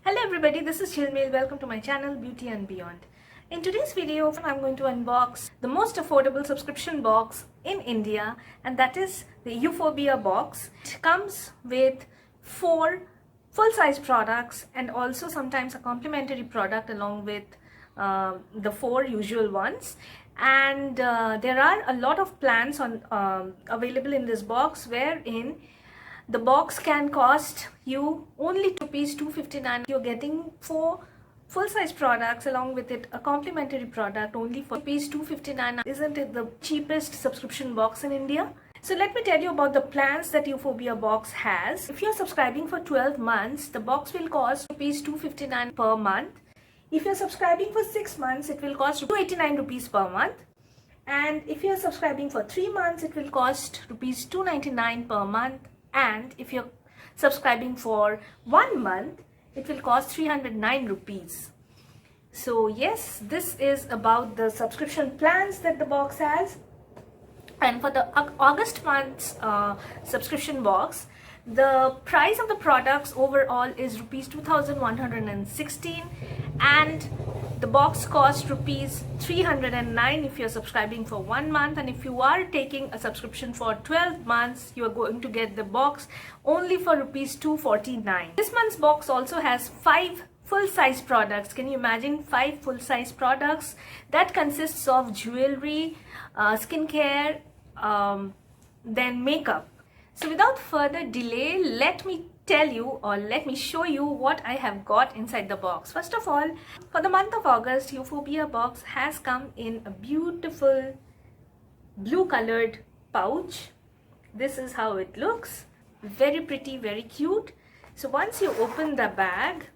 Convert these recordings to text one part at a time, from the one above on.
Hello everybody, this is Jhilmil. Welcome to my channel Beauty and Beyond. In today's video, I'm going to unbox the most affordable subscription box in India, and that is the Euphorbia Box. It comes with 4 full-size products and also sometimes a complimentary product along with the 4 usual ones. And there are a lot of plans available in this box, wherein the box can cost you only rupees 259. You're getting 4 full-size products along with it, a complimentary product only for rupees 259. Isn't it the cheapest subscription box in India? So let me tell you about the plans that Euphorbia Box has. If you're subscribing for 12 months, the box will cost rupees 259 per month. If you're subscribing for 6 months, it will cost 289 rupees per month. And if you're subscribing for 3 months, it will cost rupees 299 per month. And if you're subscribing for 1 month, it will cost 309 rupees. So yes, this is about the subscription plans that the box has. And for the August month's subscription box, the price of the products overall is rupees 2116, and the box costs rupees 309 if you're subscribing for 1 month, and if you are taking a subscription for 12 months, you are going to get the box only for rupees 249. This month's box also has 5 full-size products. Can you imagine 5 full-size products? That consists of jewelry, skincare, then makeup. So without further delay, let me tell you, or let me show you what I have got inside the box. First of all, for the month of August, Euphorbia Box has come in a beautiful blue colored pouch. This is how it looks. Very pretty, very cute. So once you open the bag,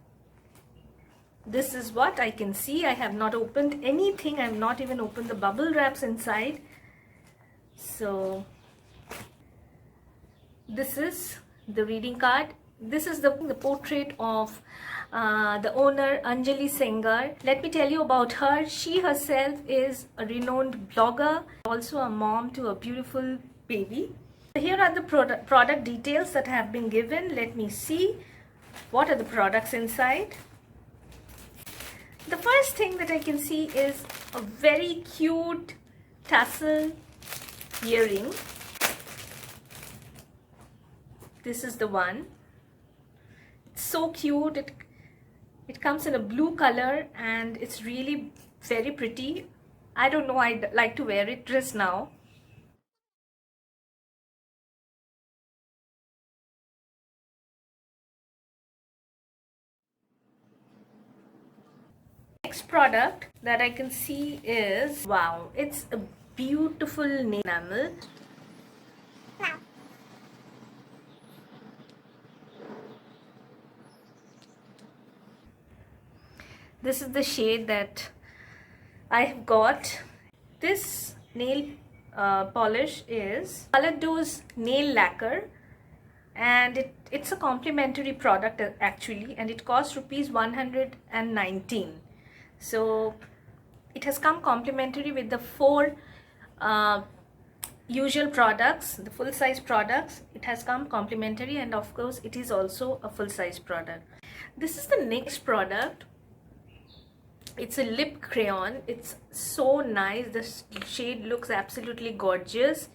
this is what I can see. I have not opened anything. I have not even opened the bubble wraps inside. So this is the reading card. This is the portrait of the owner, Anjali Sengar. Let me tell you about her. She herself is a renowned blogger, also a mom to a beautiful baby. Here are the product details that have been given. Let me see what are the products inside. The first thing that I can see is a very cute tassel earring. This is the one. It's so cute. It comes in a blue color and it's really very pretty. I don't know, I'd like to wear it just now. Next product that I can see is, wow, it's a beautiful nail enamel. This is the shade that I have got. This nail polish is Colored Dose Nail Lacquer, and it's a complimentary product actually, and it costs rupees 119. So it has come complimentary with the 4 usual products, the full size products. It has come complimentary, and of course it is also a full size product. This is the next product. It's a lip crayon. It's so nice. The shade looks absolutely gorgeous,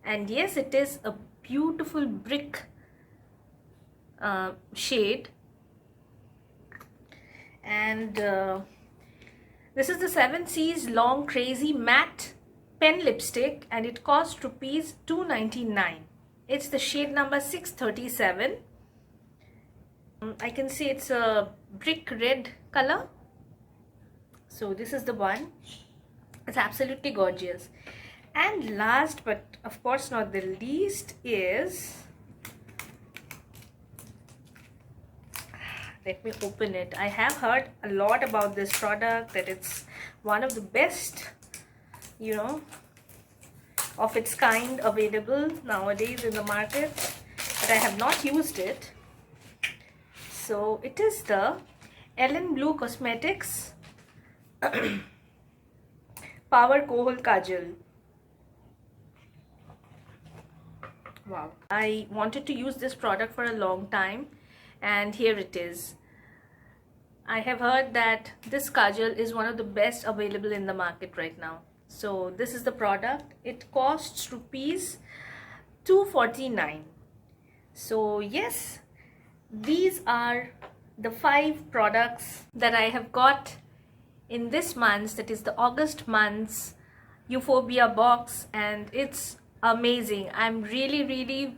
and yes, it is a beautiful brick shade. And this is the 7 C's Long Crazy Matte Pen Lipstick, and it costs rupees 299. It's the shade number 637. I can see it's a brick red color. So this is the one. It's absolutely gorgeous. And last but of course not the least is, let me open it. I have heard a lot about this product, that it's one of the best, you know, of its kind available nowadays in the market, but I have not used it. So it is the Elenblu Cosmetics Power Kohl Kajal. Wow, I wanted to use this product for a long time, and here it is. I have heard that this kajal is one of the best available in the market right now. So this is the product. It costs rupees 249. So yes, these are the 5 products that I have got in this month, that is the August month's Euphorbia box, and it's amazing. I'm really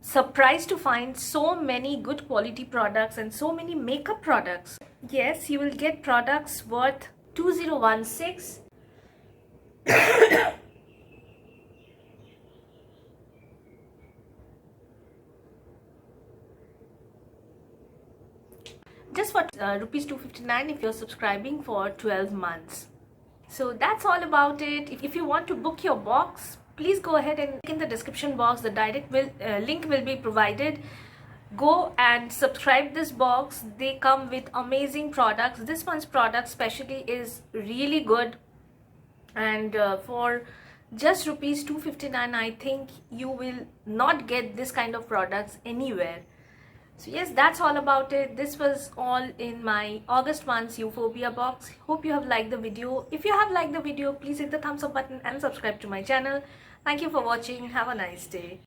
surprised to find so many good quality products and so many makeup products. Yes, you will get products worth 2016. Just for rupees 259 if you're subscribing for 12 months. So that's all about it. If you want to book your box, please go ahead and in the description box the direct link will be provided. Go and subscribe this box. They come with amazing products. This month's product specially is really good, and for just rupees 259 I think you will not get this kind of products anywhere. So yes, that's all about it. This was all in my August month's Euphorbia box. Hope you have liked the video. If you have liked the video, please hit the thumbs up button and subscribe to my channel. Thank you for watching. Have a nice day.